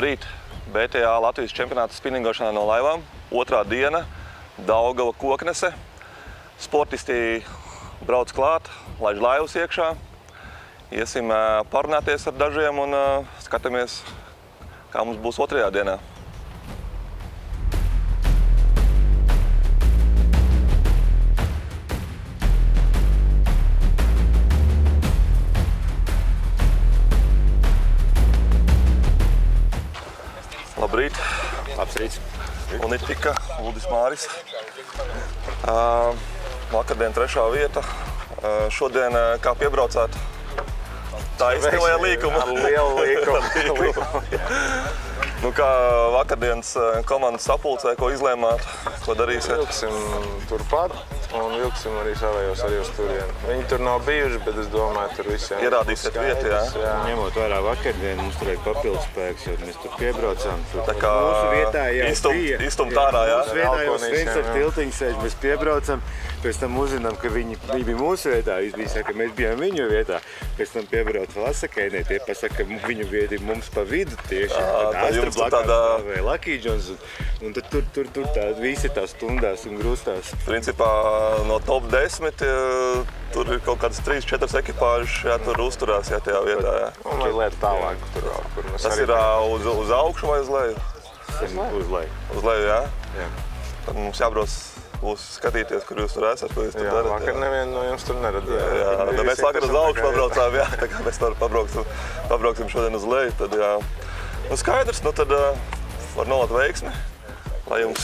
Labrīt! BTA Latvijas čempionāta spinningošanā no laivām. Otrā diena, Daugava Koknese. Sportisti brauc klāt, laiž laivas iekšā. Iesim parunāties ar dažiem un skatāmies, kā mums būs otrajā dienā. Labrīt! Labs! Unitika, Uldis Māris. Vakardien 3. vieta. Šodien kā piebraucāt? Taisni vai līkuma? Ar lielu līkumu. Nu kā vakardienas komandas sapulcē, ko izlēmāt, ko darīsiet? Vilksim turpat un vilksim arī savējos arī uz turienu. Viņi tur nav bijuši, bet es domāju, tur visiem ierādīsiet vietu, jā? Ņemot vērā vakardien, mums tur ir papildus spēks, jo mēs tur piebraucām. Tā kā mūsu vietā jau iztumt ārā, jā? Mūsu vietā jau Svens ar tiltiņu sēž, mēs piebraucam, pēc tam uzzinām, ka viņi bija mūsu vietā, viss bija saka, ka mēs bijām viņu vietā. Pēc tam piebrauc Lasakainē, tie pasaka, ka viņu vieta ir mums pa vidu tieši. Lucky Jones, un tad tur tā visi tās stundās un grūstās. Principā no top 10 tur ir kaut kādas 3-4 ekipāžas, jā, tur uzturās, jā, tajā vietā, jā. Un mazliet tālāk tur, kur mēs Tas ir uz augšu vai uz leju? Uz leju. Uz leju, jā? Jā. Tad mums jābrauc skatīties, kur jūs tur esat, ko jūs tur darat. Jā, vakar nevienu no jums tur neradīja. Jā, tad mēs vakar uz augšu pabraucām, jā, tā kā mēs pabrauksim šodien uz leju, tad jā. Nu skaidrs, nu tad var nolēt veiksmi, lai jums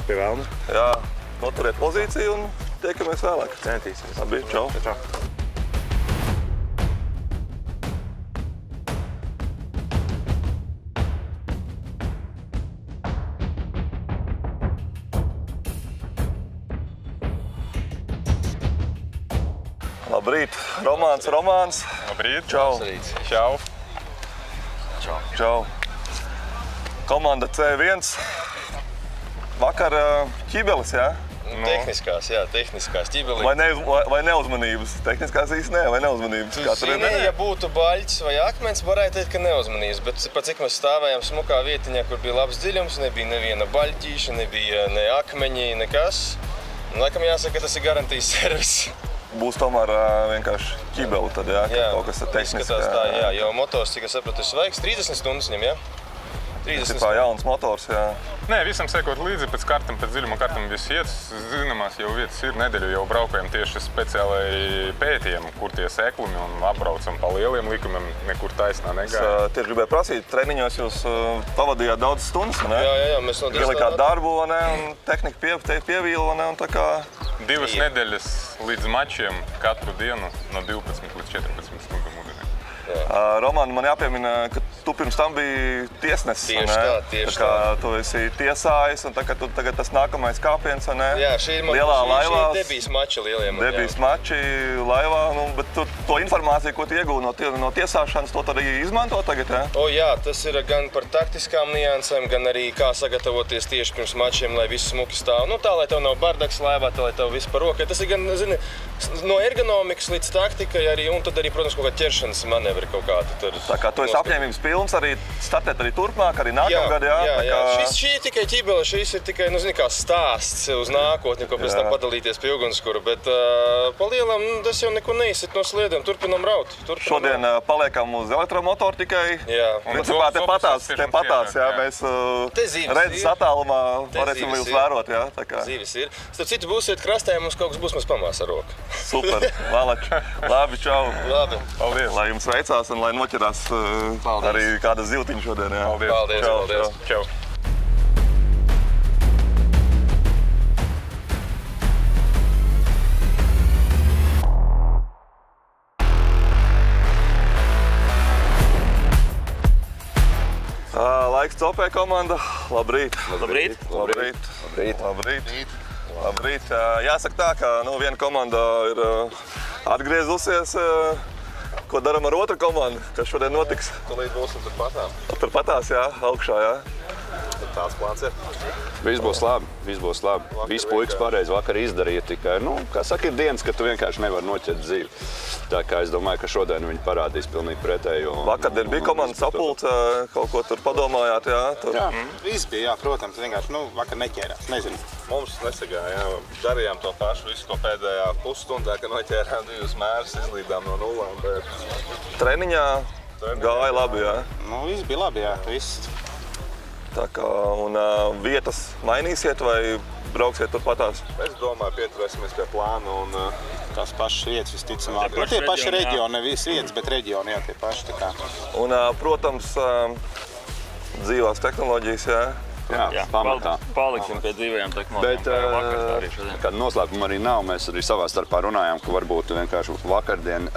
pie vēlna. Jā, noturiet pozīciju un tiekamies vēlāk. Centīsimies. Labi, čau. Čau. Labrīt, Romāns. Labrīt. Čau. Čau. Čau. Komanda C1. Vakar ķibelis, jā? Tehniskās ķibeli. Vai neuzmanības? Tehniskās īsti ne, vai neuzmanības? Zini, ja būtu baļķis vai akmens, varētu teikt, ka neuzmanības, bet pat cik mēs stāvējām smukā vietiņā, kur bija labs dziļums, nebija neviena baļķīša, nebija ne akmeņi, nekas. Laikam jāsaka, ka tas ir garantijas servis. Būs tomēr vienkārši ķibeli tad, jā, ka kaut kas ir tehniski. Tā, jā, jo motors, cik es sapratu, ir svaigs, 30 stundas viņam, jā? 30 stundas. Jauns motors, jā. Nē, visam sekot līdzi, pēc dziļuma kartam viss iet. Zināmās jau vietas ir, nedēļu jau braukājam tieši speciālai pētījām, kur tie seklumi un apbraucam pa lieliem likumiem, nekur taisnā negāja. Es tieši gribēju prasīt, treniņos jūs pavadījāt daudz stundas, ne? Jā, mēs no ielikāt darbu, ne, un tehnika pievīla, ne, un tā kā... 2 nedēļas līdz mačiem katru dienu no 12 līdz 14 stundām ūdenī. Roman, man jāpiemina, ka tu pirms tam biji tiesnesis. Tieši tā. Tu esi tiesājis, un tagad tas nākamais kāpiens, vai ne? Jā, šī ir debijas mači lieliem. Debijas mači laivā, bet tu to informāciju, ko tu iegūti no tiesāšanas, to arī izmanto tagad, jā? Jā, tas ir gan par taktiskām niansēm, gan arī kā sagatavoties tieši pirms mačiem, lai viss smuki stāv. Nu tā, lai tev nav bardaks laivā, tā, lai tev viss par rokai. Tas ir gan, zini, no ergonomikas līdz taktikai arī, un tad arī, protams, kaut kā ķeršanas manevri kaut kādi tur. Tā kā tu esi apņēmības pilns arī startēt arī turpmāk, arī nākamgad, jā? Jā. Šī ir tikai ķibele, šīs ir tikai, zini, kā stāsts uz nākotni, ko pēc tam padalīties pie ugunskura, bet pa lielam tas jau neko neizsit no sliedēm, turpinam raut. Šodien paliekam uz elektromotoru tikai. Jā. Principā te patās, jā, mēs redzes attālumā varēsim jūs vērot, jā, tā kā. Zīves ir. Starp citu būsiet krastē, mums kaut kas būs, mēs pamās ar roku. Super, labi, čau. Labi. Paldies. Lai jums veicās un lai noķerās arī kāda zivtiņa šodien, jā. Paldies. Čau. Laiks copē komanda. Labrīt. Jāsaka tā, ka viena komanda ir atgriezusies. Ko daram ar otru komandu, kas šodien notiks? Tūlīt būsim turpatās. Turpatās, jā, augšā, jā. tāds plāns ir. Viss būs labi, viss būs labi. Visi puikas pareizi vakar izdarīja tikai, kā saka, ir dienas, ka tu vienkārši nevari noķert dzīvi. Tā kā es domāju, ka šodien viņi parādīs pilnīgi pretējo. Vakardien bija komandas sapulce, kaut ko tur padomājāt, jā? Jā, viss bija, jā, protams, vienkārši, vakar neķērās, nezinu. Mums nesagāja, jā, darījām to pašu visu, ko pēdējā pusstundā, ka noķērām 2 mērus, izlīdām no nulām, bet... Treniņā gāja labi, jā? Viss bija labi, jā, viss. Tā kā, un vietas mainīsiet vai brauksiet turpatās? Es domāju, pieturēsimies pie plāna un... Tās pašas vietas visticamāk. Tie paši reģioni, ne visi vietas, bet reģioni, jā, tie paši tā kā. Un, protams, dzīvās tehnoloģijas, jā? Jā, pamatā. Paliksim pie dzīvajām tehnoloģijām. Bet kāda noslēpuma arī nav, mēs arī savā starpā runājām, ka varbūt vienkārši vakardien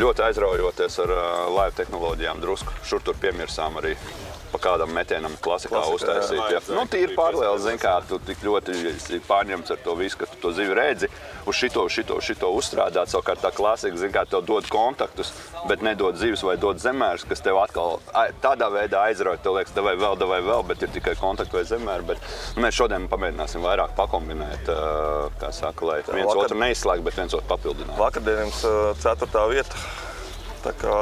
ļoti aizraujoties ar laivu tehnoloģijām drusku. Šur tur piemirsām arī pa kādam metienam klasikā uztaisīt. Tīri paralēli, zin kā, tu tik ļoti pārņemts ar to visu, ka tu to zivi redzi, uz šito uzstrādāt. Savukārt tā klasika, zin kā, tev dod kontaktus, bet nedod zivis vai dod zemērs, kas tev atkal tādā veidā aizrauj. Tev liekas, davai vēl, bet ir tikai kontakti vai zemēri. Bet mēs šodien pamēģināsim vairāk pakombinēt, kā saka, lai viens otru neizslēg, bet viens otru papildināt. Vakardien jums 4. vieta. Tā kā,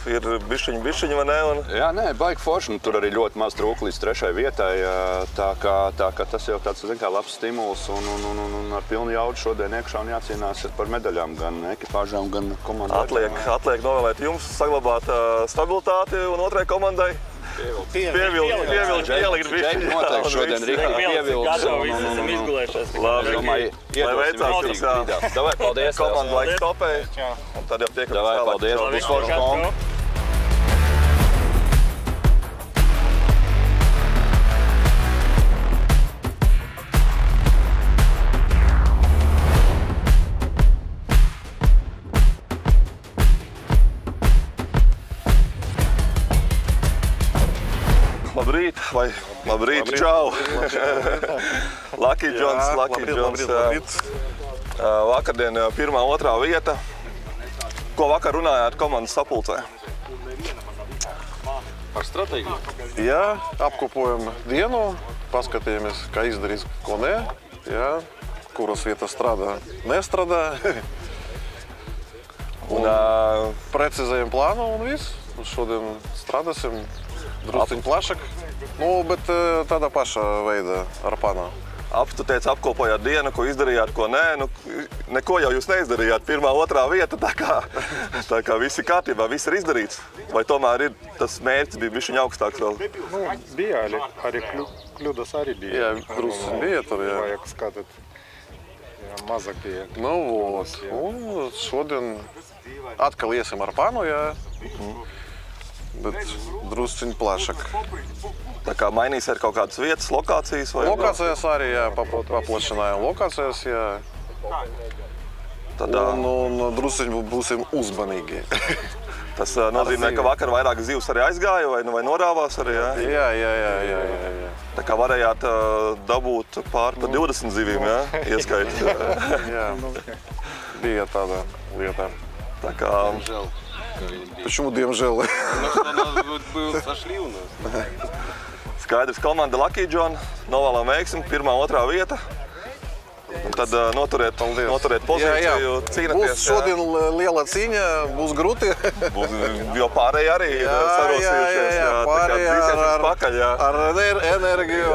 ir bišķiņi, vai ne? Jā, nē, baigi forši. Tur arī ļoti maz trūka līdz 3. vietai. Tā kā tas jau tāds, zin kā, labs stimuls un ar pilnu jaudu šodien iekšā un jācīnās par medaļām gan ekipāžām, gan komandai. Atliek novēlēt jums saglabāt stabilitāti un otrai komandai. Pievilkt, ielikt bišķiņi. Noteikti šodien Rika pievilks. Gatavi, visi esam izgulējušies. Labi, lai veicās jums, jā. Davai, paldies. Komanda laiks topēja. Un tad jau tiekamies Davai, paldies. Būs forši kombi. Labrīt, čau! Lucky Jones. Vakardien 1. 2. vieta. Ko vakar runājāt komandas sapulcē? Par stratēģiju? Jā, apkopojam dienu, paskatījāmies, kā izdarīs, ko ne. Jā, kuras vietas strādā, nestrādā. Un precizējam plānu un viss. Šodien strādāsim. Drusciņ plašāk, bet tādā pašā veidā ar pānā. Tu teici, apkopojāt dienu, ko izdarījāt, ko nē. Neko jau jūs neizdarījāt. 1. 2. vieta, tā kā viss ir kārtībā, viss ir izdarīts. Vai tomēr tas mērķis bija bišķiņ augstāks vēl? Bija, arī kļūdas arī bija. Jā, drusciņ bija tur, jā. Vajag skatīt, mazāk bija. Un šodien atkal iesim ar pānu, jā. Bet drusciņ plašāk. Tā kā mainīsiet kaut kādas vietas, lokācijas? Lokācijas arī, jā, paplašinājām lokācijas, jā. Un drusciņ būsim uzmanīgi. Tas nozīmē, ka vakar vairāk zivs arī aizgāja vai norāvās arī, jā? Jā. Tā kā varējāt dabūt pār pa 20 zivīm, jā? Ieskaitīt. Jā, bija tāda lieta. Tā kā... Почему diemžēl? Skaidrs, komanda Lucky John, novēlam veiksmi, 1. 2. vieta. Un tad noturiet pozīciju, cīnaties. Būs šodien liela cīņa, būs grūti. Jo pārēji arī sarosījušies. Pārēji ar enerģiju.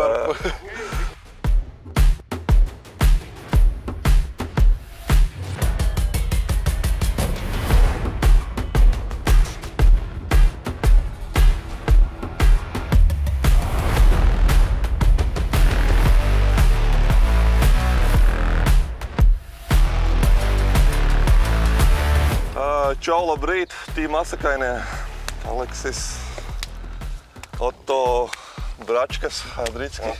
Čau, labrīt, Tīma Asakainie, Aleksis, Otto, Bračkas, Dricki.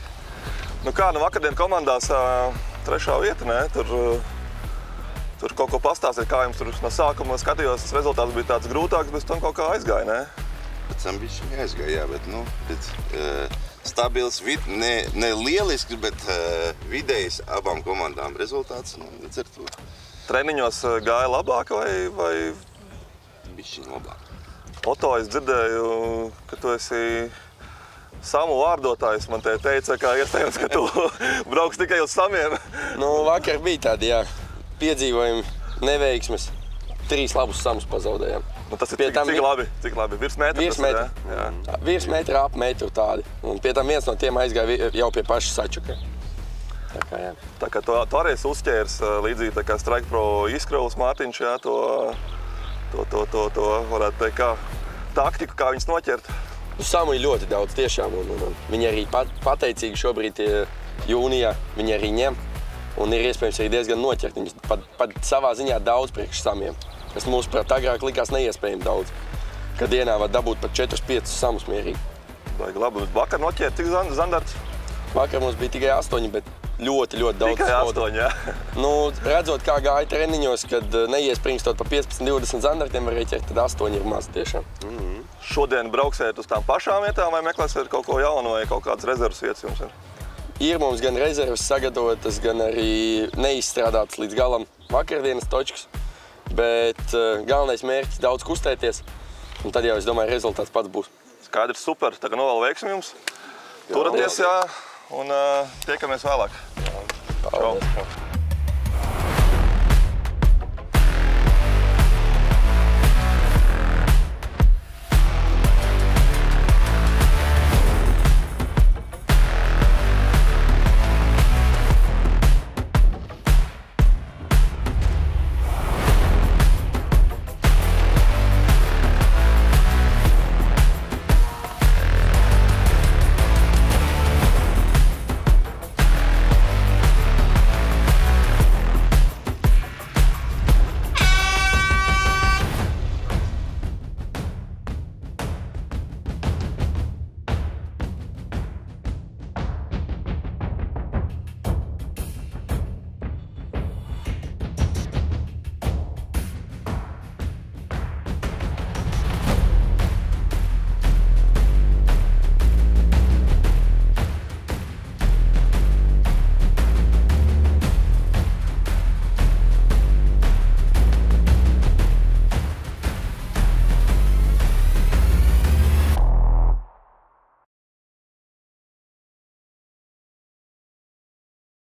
Vakardien komandās 3. vieta, ne? Tur kaut ko pastāstīt, kā jums tur no sākuma skatījos, tas rezultāts bija tāds grūtāks, bet tam kaut kā aizgāja, ne? Pēc tam bišķiņ aizgāja, jā, bet, stabils, ne lielisks, bet vidējs abām komandām rezultāts, līdz ar to. Treniņos gāja labāk vai? Bišķiņ labāk. Otto, es dzirdēju, ka tu esi Samu vārdotājs man te teica, ka iespējams, ka tu brauks tikai uz samiem. Nu, vakar bija tādi, jā, piedzīvojumi, neveiksmes. 3 labus samus pazaudējām. Nu, tas ir cik labi? Virs metra? Virs metra. Virs metra, ap metru tādi. Un pie tam viens no tiem aizgāja jau pie paša sačuka. Tā kā, jā. Tā kā tu arī esi uzķēris līdzīgi tā kā Strike Pro izkraulis Mārtiņš, jā, to varētu teikt kā taktiku, kā viņus noķert. Samu ir ļoti daudz tiešām, un viņi arī pateicīgi šobrīd jūnijā, viņi arī ņem. Un ir iespējams arī diezgan noķert viņus, pat savā ziņā daudz priekš samiem. Kas mūsuprāt agrāk likās neiespējami daudz, kad dienā var dabūt pat 4-5 samus mierīgi. Baigi labi. Vakar noķēri cik zandarts? Vakar mums bija tikai 8, bet ļoti daudz. Tikai 8, jā? Nu, redzot, kā gāja treniņos, kad neiespringstot pa 15-20 zandartiem varēja ķert, tad 8 ir maz tiešām. Šodien brauksiet uz tām pašām vietām vai meklēsiet kaut ko jaunu vai kaut kādas rezervas vietas jums ir? Ir mums gan rezervas sagatavotas, gan arī neizstrādātas līdz galam vakardienas točkas. Bet galvenais mērķis daudz kustēties, un tad jau, es domāju, rezultāts pats būs. Skaidrs, super. Tagad novēlu veiksmi jums. Turaties, jā, un tiekamies vēlāk. Paldies.